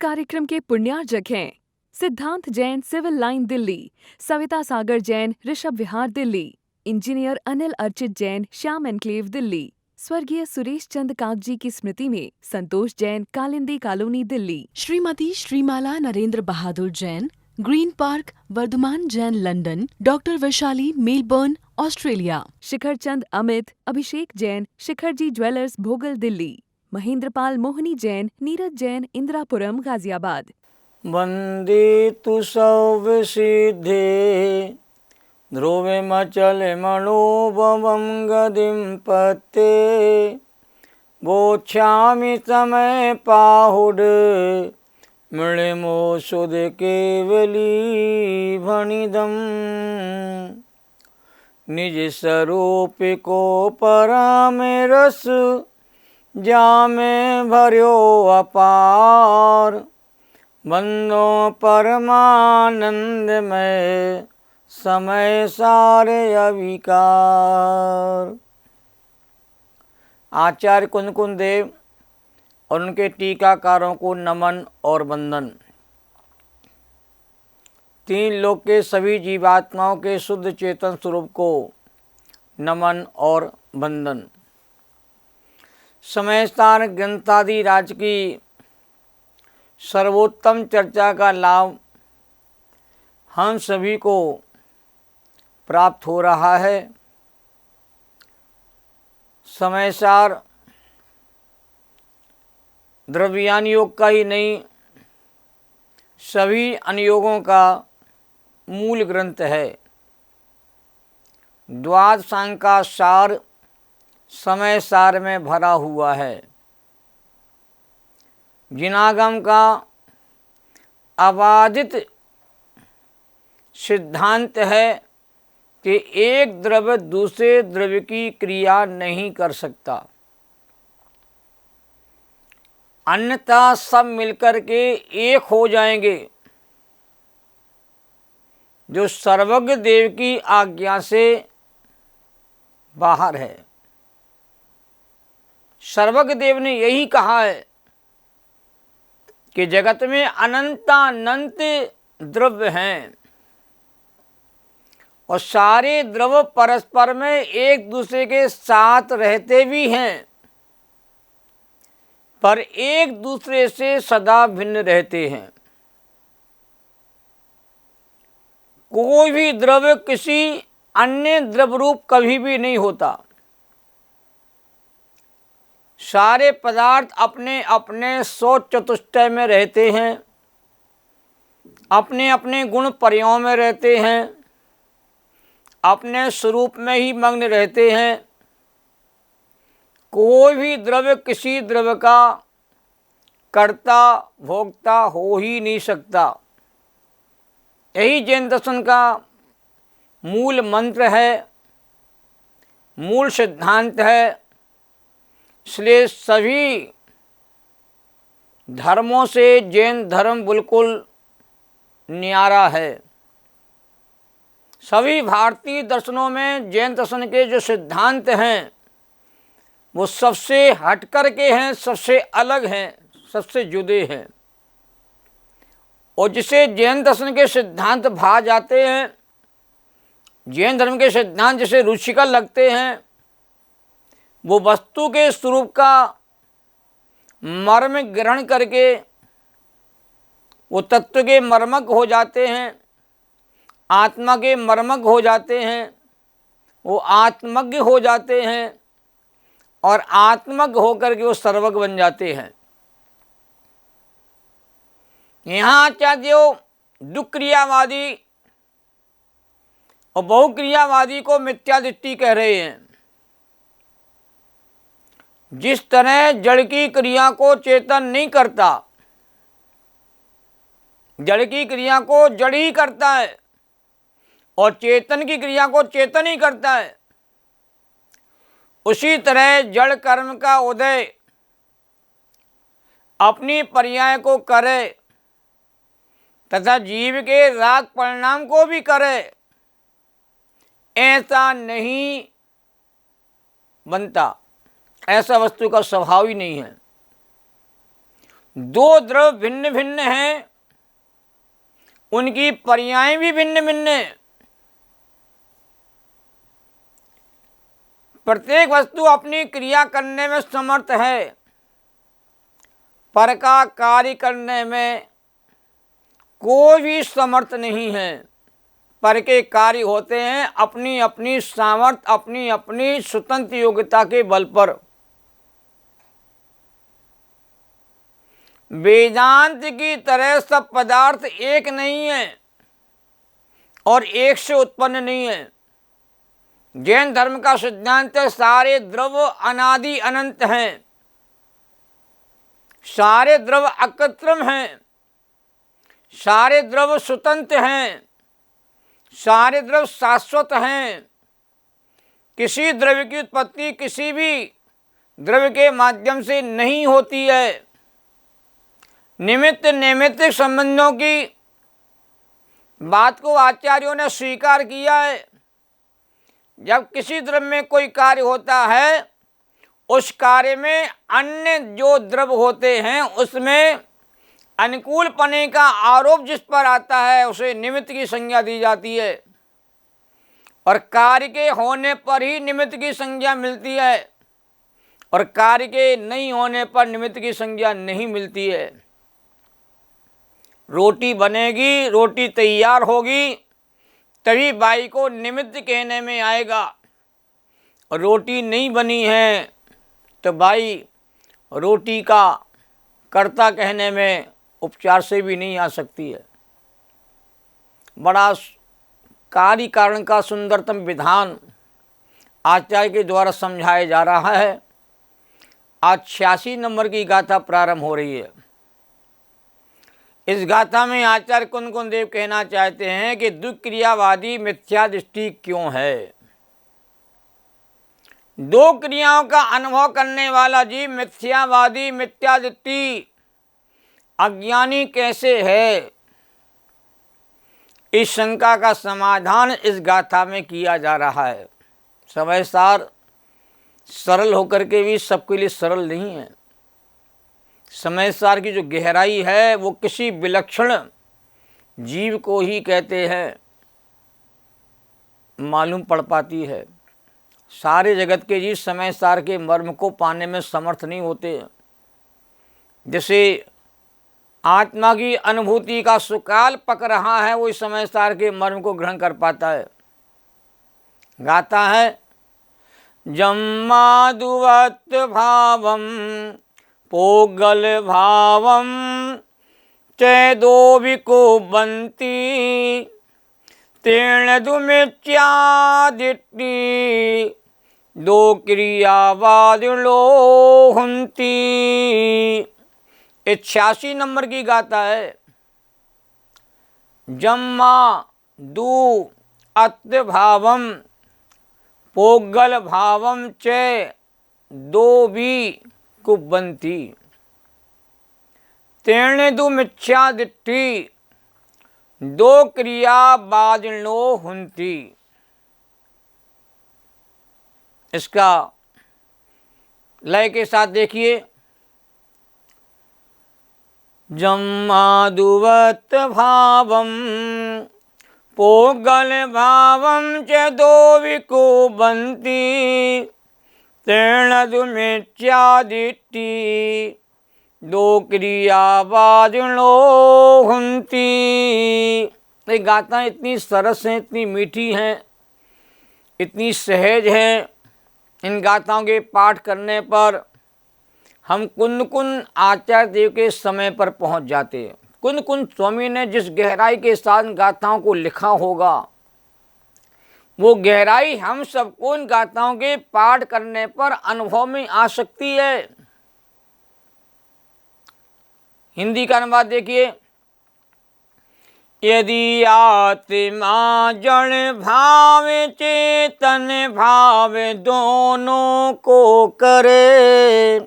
कार्यक्रम के पुण्यार्जक हैं Siddhant Jain civil line Delhi, Savita Sagar Jain Rishabh Vihar Delhi, engineer Anil Archit Jain Shyam enclave Delhi, स्वर्गीय सुरेश चंद कागजी की स्मृति में Santosh Jain Kalindi colony Delhi, Shrimati Shrimala Narendra Bahadur Jain green park Vardhaman Jain London, doctor Vaishali Melbourne Australia, Shikhar Chand Amit Abhishek Jain Shikharji jewellers Bhogal Delhi, Mahendrapal मोहनी जैन नीरज जैन इंदिरापुरम गाजियाबाद। वंदे तु सौविसिद्धे ध्रुवे मचल मनोभवं गदिं पत्ते बोच्छामि समय पाहुड मृणिमो सुध केवली भणिदम् निज स्वरूप को परामे रस जामे भर्यो अपार बंदो परमानंद में समय सारे अविकार। आचार्य कुंदकुंद देव और उनके टीकाकारों को नमन और वंदन। तीन लोक के सभी जीवात्माओं के शुद्ध चेतन स्वरूप को नमन और वंदन। समय स्थान ग्रंथादि राज की सर्वोत्तम चर्चा का लाभ हम सभी को प्राप्त हो रहा है। समय सार द्रव्यान योग का ही नहीं, सभी अनुयोगों का मूल ग्रंथ है। द्वादशांग का सार समय सार में भरा हुआ है। जिनागम का अबाधित सिद्धांत है कि एक द्रव्य दूसरे द्रव्य की क्रिया नहीं कर सकता, अन्यथा सब मिलकर के एक हो जाएंगे, जो सर्वज्ञ देव की आज्ञा से बाहर है। सर्वज्ञ देव ने यही कहा है कि जगत में अनंतानंत द्रव्य हैं और सारे द्रव्य परस्पर में एक दूसरे के साथ रहते भी हैं, पर एक दूसरे से सदा भिन्न रहते हैं। कोई भी द्रव्य किसी अन्य द्रव्य रूप कभी भी नहीं होता। सारे पदार्थ अपने अपने सोच चतुष्टय में रहते हैं, अपने अपने गुण पर्यों में रहते हैं, अपने स्वरूप में ही मग्न रहते हैं। कोई भी द्रव्य किसी द्रव्य का कर्ता भोक्ता हो ही नहीं सकता। यही जैन दर्शन का मूल मंत्र है, मूल सिद्धांत है। इसलिए सभी धर्मों से जैन धर्म बिल्कुल न्यारा है। सभी भारतीय दर्शनों में जैन दर्शन के जो सिद्धांत हैं वो सबसे हटकर के हैं, सबसे अलग हैं, सबसे जुदे हैं। और जिसे जैन दर्शन के सिद्धांत भा जाते हैं, जैन धर्म के सिद्धांत जिसे रुचिकर लगते हैं, वो वस्तु के स्वरूप का मर्म ग्रहण करके वो तत्व के मर्मज्ञ हो जाते हैं, आत्मा के मर्मज्ञ हो जाते हैं, वो आत्मज्ञ हो जाते हैं और आत्मज्ञ होकर के वो सर्वज्ञ बन जाते हैं। यहाँ आचार्यों दुक्रियावादी और बहुक्रियावादी को मिथ्या दृष्टि कह रहे हैं। जिस तरह जड़ की क्रिया को चेतन नहीं करता, जड़ की क्रिया को जड़ ही करता है और चेतन की क्रिया को चेतन ही करता है, उसी तरह जड़ कर्म का उदय अपनी पर्याय को करे तथा जीव के राग परिणाम को भी करे, ऐसा नहीं बनता। ऐसा वस्तु का स्वभाव ही नहीं है। दो द्रव भिन्न भिन्न हैं, उनकी पर्याय भी भिन्न भिन्न है। प्रत्येक वस्तु अपनी क्रिया करने में समर्थ है, पर का कार्य करने में कोई भी समर्थ नहीं है। पर के कार्य होते हैं अपनी अपनी सामर्थ्य, अपनी अपनी स्वतंत्र योग्यता के बल पर। वेदांत की तरह सब पदार्थ एक नहीं है और एक से उत्पन्न नहीं है। जैन धर्म का सिद्धांत है सारे द्रव अनादि अनंत हैं, सारे द्रव अकृत्रिम हैं, सारे द्रव स्वतंत्र हैं, सारे द्रव शाश्वत हैं। किसी द्रव्य की उत्पत्ति किसी भी द्रव्य के माध्यम से नहीं होती है। निमित्त नैमित्तिक संबंधों की बात को आचार्यों ने स्वीकार किया है। जब किसी द्रव्य में कोई कार्य होता है, उस कार्य में अन्य जो द्रव्य होते हैं उसमें अनुकूल पने का आरोप जिस पर आता है उसे निमित्त की संज्ञा दी जाती है, और कार्य के होने पर ही निमित्त की संज्ञा मिलती है, और कार्य के नहीं होने पर निमित्त की संज्ञा नहीं मिलती है। रोटी बनेगी, रोटी तैयार होगी, तभी बाई को निमित्त कहने में आएगा। और रोटी नहीं बनी है तो बाई रोटी का कर्ता कहने में उपचार से भी नहीं आ सकती है। बड़ा कार्य कारण का सुंदरतम विधान आचार्य के द्वारा समझाया जा रहा है। आज 86 नंबर की गाथा प्रारंभ हो रही है। इस गाथा में आचार्य कुंद देव कहना चाहते हैं कि दुक्रियावादी मिथ्या दृष्टि क्यों है। दो क्रियाओं का अनुभव करने वाला जीव मिथ्यावादी, मिथ्या दृष्टि, अज्ञानी कैसे है, इस शंका का समाधान इस गाथा में किया जा रहा है। समय सार सरल होकर के भी सबके लिए सरल नहीं है। समय सार की जो गहराई है वो किसी विलक्षण जीव को ही कहते हैं मालूम पड़ पाती है। सारे जगत के जीव समय सार के मर्म को पाने में समर्थ नहीं होते। जैसे आत्मा की अनुभूति का सुकाल पक रहा है, वो इस समय सार के मर्म को ग्रहण कर पाता है। गाता है जम्मादुवत् भावम पोगल भावम चैदो विकुबंती तीर्ण दुमित्यादिट्टी दो क्रियावादिलो हुंती। 86 नंबर की गाता है। जम्मा दू अत भावम पोगल भावम च दो भी कुबंती तीर्ण दु मिथ्या दिट्ठी दो क्रिया बादिनो हुंती। इसका लय के साथ देखिए। जम्मादुवत् भावम पोगल भावम च दो विकुबंती तीर्ण दु मिथ्या दिट्ठी दो क्रियावादिनो हुंती। ये गाथा इतनी सरस हैं, इतनी मीठी हैं, इतनी सहज हैं। इन गाथाओं के पाठ करने पर हम कुंद आचार्य देव के समय पर पहुंच जाते हैं। कुंद स्वामी ने जिस गहराई के साथ गाथाओं को लिखा होगा, वो गहराई हम सबको इन गाथाओं के पाठ करने पर अनुभव में आ सकती है। हिंदी का अनुवाद देखिए। यदि आत्मा जड़ भाव चेतन भाव दोनों को करे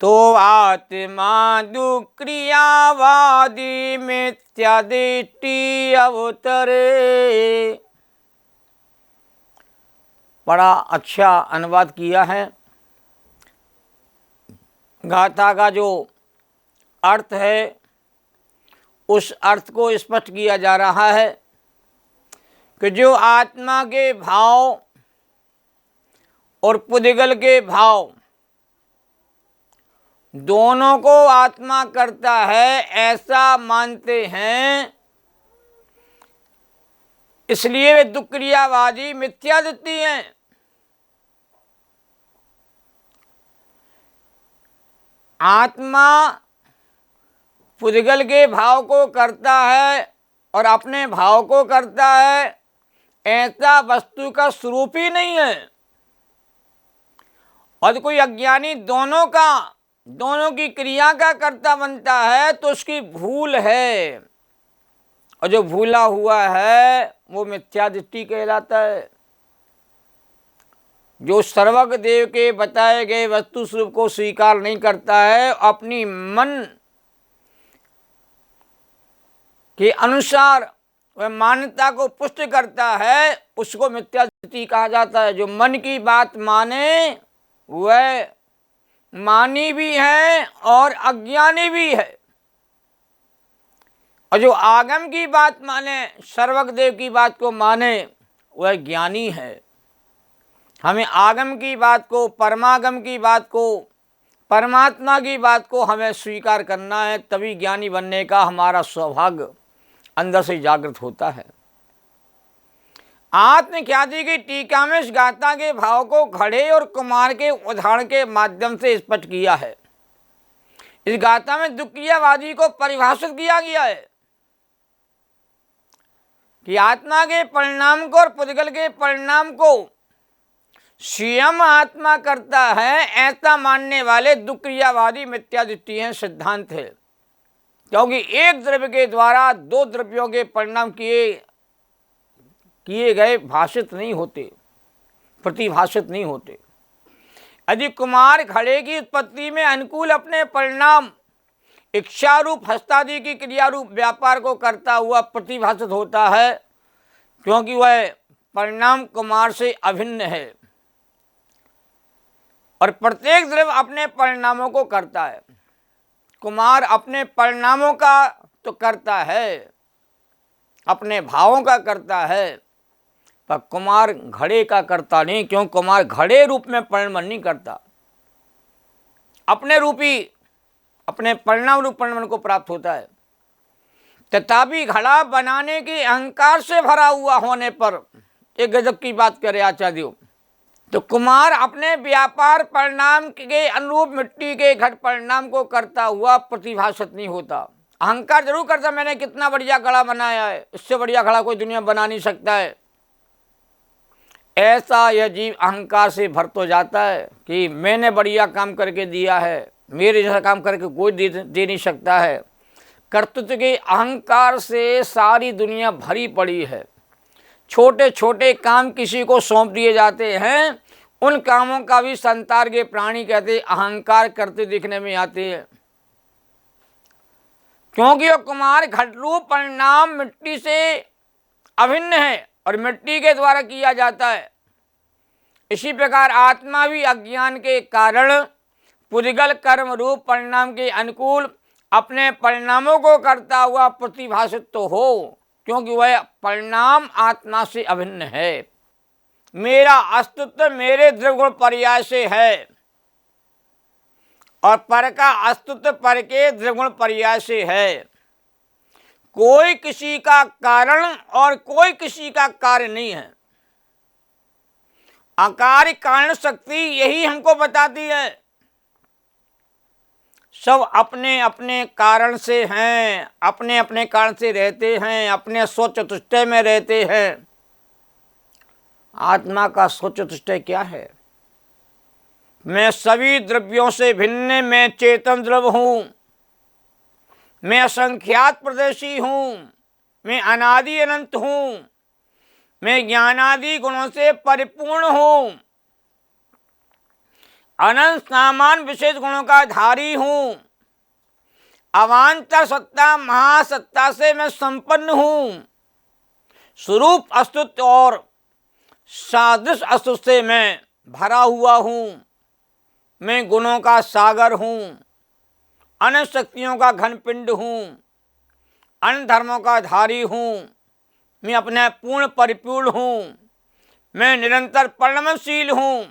तो आत्मा दुक्रियावादी मिथ्या दृष्टि अवतरे। बड़ा अच्छा अनुवाद किया है। गाथा का जो अर्थ है उस अर्थ को स्पष्ट किया जा रहा है कि जो आत्मा के भाव और पुद्गल के भाव दोनों को आत्मा करता है ऐसा मानते हैं, इसलिए वे दुक्रियावादी मिथ्यादित्य हैं। आत्मा पुद्गल के भाव को करता है और अपने भाव को करता है, ऐसा वस्तु का स्वरूप ही नहीं है। और कोई अज्ञानी दोनों की क्रिया का कर्ता बनता है तो उसकी भूल है, और जो भूला हुआ है वो मिथ्यादृष्टि कहलाता है। जो सर्वज्ञ देव के बताए गए वस्तु स्वरूप को स्वीकार नहीं करता है, अपनी मन के अनुसार वह मान्यता को पुष्ट करता है, उसको मिथ्यादृष्टि कहा जाता है। जो मन की बात माने वह मानी भी है और अज्ञानी भी है, और जो आगम की बात माने, सर्वज्ञ देव की बात को माने, वह ज्ञानी है। हमें आगम की बात को, परमागम की बात को, परमात्मा की बात को हमें स्वीकार करना है, तभी ज्ञानी बनने का हमारा सौभाग्य अंदर से जागृत होता है। आत्मख्याति की टीका में इस गाथा के भाव को घड़े और कुमार के उदाहरण के माध्यम से स्पष्ट किया है। इस गाथा में दुक्रियावादी को परिभाषित किया गया है कि आत्मा के परिणाम को और पुद्गल के परिणाम को स्वयं आत्मा करता है, ऐसा मानने वाले दुक्रियावादी मिथ्यादृष्टि हैं, सिद्धांत है। क्योंकि एक द्रव्य के द्वारा दो द्रव्यों के परिणाम किए गए भाषित नहीं होते, प्रतिभाषित नहीं होते। यदि कुमार घड़े की उत्पत्ति में अनुकूल अपने परिणाम इच्छा रूप हस्तादि की क्रिया रूप व्यापार को करता हुआ प्रतिभाषित होता है, क्योंकि वह परिणाम कुमार से अभिन्न है और प्रत्येक द्रव्य अपने परिणामों को करता है। कुमार अपने परिणामों का तो करता है, अपने भावों का करता है, पर कुमार घड़े का करता नहीं, क्यों? कुमार घड़े रूप में परिणमन नहीं करता, अपने परिणाम रूप परिणमन को प्राप्त होता है। तथापि घड़ा बनाने के अहंकार से भरा हुआ होने पर एक गजब की बात करे आचार्यों, तो कुमार अपने व्यापार परिणाम के अनुरूप मिट्टी के घट परिणाम को करता हुआ प्रतिभाषित नहीं होता। अहंकार जरूर करता, मैंने कितना बढ़िया घड़ा बनाया है, इससे बढ़िया घड़ा कोई दुनिया बना नहीं सकता है। ऐसा यह जीव अहंकार से भर तो जाता है कि मैंने बढ़िया काम करके दिया है, मेरे जैसा काम करके कोई दे नहीं सकता है। कर्तृत्व के अहंकार से सारी दुनिया भरी पड़ी है। छोटे छोटे काम किसी को सौंप दिए जाते हैं, उन कामों का भी संसार के प्राणी कहते अहंकार करते दिखने में आते हैं, क्योंकि वो कुमार घट रूप परिणाम मिट्टी से अभिन्न है और मिट्टी के द्वारा किया जाता है। इसी प्रकार आत्मा भी अज्ञान के कारण पुद्गल कर्म रूप परिणाम के अनुकूल अपने परिणामों को करता हुआ प्रतिभाषित तो हो, क्योंकि वह परिणाम आत्मा से अभिन्न है। मेरा अस्तित्व मेरे द्रव्यगुण पर्याय से है और पर का अस्तित्व पर के द्रव्यगुण पर्याय से है। कोई किसी का कारण और कोई किसी का कार्य नहीं है। अकार्य कारण शक्ति यही हमको बताती है। सब अपने अपने कारण से हैं, अपने अपने कारण से रहते हैं, अपने स्वचतुष्टय में रहते हैं। आत्मा का स्वचतुष्टय क्या है? मैं सभी द्रव्यों से भिन्न, मैं चेतन द्रव्य हूँ, मैं असंख्यात प्रदेशी हूँ, मैं अनादि अनंत हूँ, मैं ज्ञानादि गुणों से परिपूर्ण हूँ, अनंत सामान विशेष गुणों का धारी हूँ, अवान्तर सत्ता महासत्ता से मैं संपन्न हूँ, स्वरूप अस्तित्व और सादृश अस्तित्व से मैं भरा हुआ हूँ, मैं गुणों का सागर हूँ, अनंत शक्तियों का घन पिंड हूँ, अनंत धर्मों का धारी हूँ, मैं अपने पूर्ण परिपूर्ण हूँ, मैं निरंतर परिणमशील हूँ,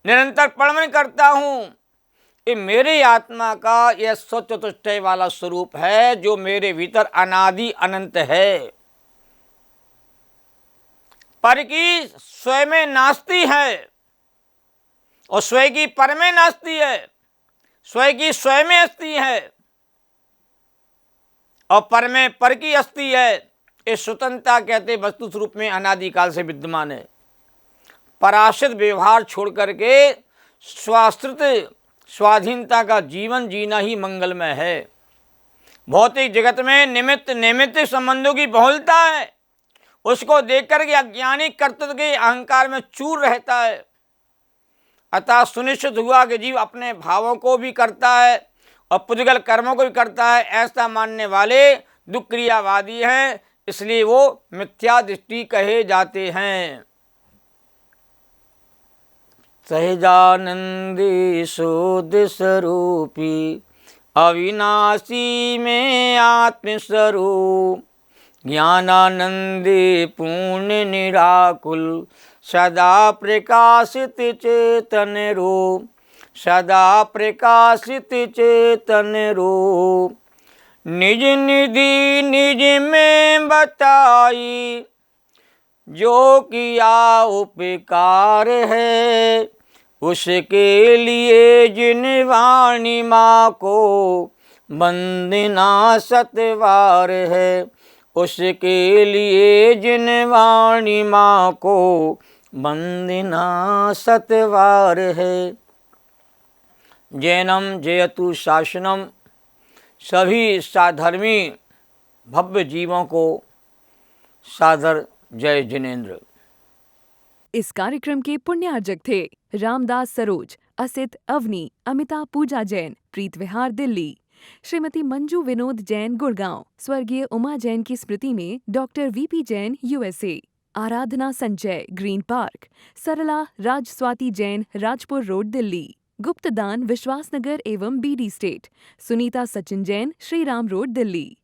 निरंतर परिणमन करता हूँ। ये मेरी आत्मा का यह स्वचतुष्टय वाला स्वरूप है जो मेरे भीतर अनादि अनंत है। पर की स्वयं में नास्ती है और स्वयं की पर में नास्ती है, स्वयं की स्वयं में अस्थि है और पर में पर की अस्थि है। इस स्वतंत्रता कहते वस्तु स्वरूप में अनादिकाल से विद्यमान है। पराश्रित व्यवहार छोड़ करके स्वाश्रित स्वाधीनता का जीवन जीना ही मंगलमय है। भौतिक जगत में निमित्त नैमित्तिक संबंधों की बहुलता है, उसको देख करके अज्ञानी कर्तृत्व के अहंकार में चूर रहता है। अतः सुनिश्चित हुआ कि जीव अपने भावों को भी करता है और पुद्गल कर्मों को भी करता है। ऐसा मानने वाले दुक्रियावादी हैं, इसलिए वो मिथ्या दृष्टि कहे जाते हैं। सहजानंदी शुद्ध स्वरूपी अविनाशी में आत्मस्वरूप, ज्ञानानंदी पूर्ण निराकुल सदा प्रकाशित चेतन रूप, सदा प्रकाशित चेतन रूप। निज निधि निज में बताई जो किया उपकार है, उसके लिए जिन वाणी माँ को वंदना सतवार है, उसके लिए जिन वाणी माँ को वंदना सतवार है। जैनम जयतु शासनम, सभी साधर्मी भव्य जीवों को सादर जय जिनेन्द्र। इस कार्यक्रम के पुण्यार्जक थे रामदास सरोज, असित अवनी, अमिता पूजा जैन, प्रीत विहार दिल्ली, श्रीमती मंजू विनोद जैन गुड़गांव, स्वर्गीय उमा जैन की स्मृति में doctor VP Jain USA, Aradhana Sanjay Green Park, Sarla Raj Swati Jain Rajpur road Delhi, गुप्तदान विश्वासनगर एवं BD state, Sunita Sachin Jain Shriram road Delhi.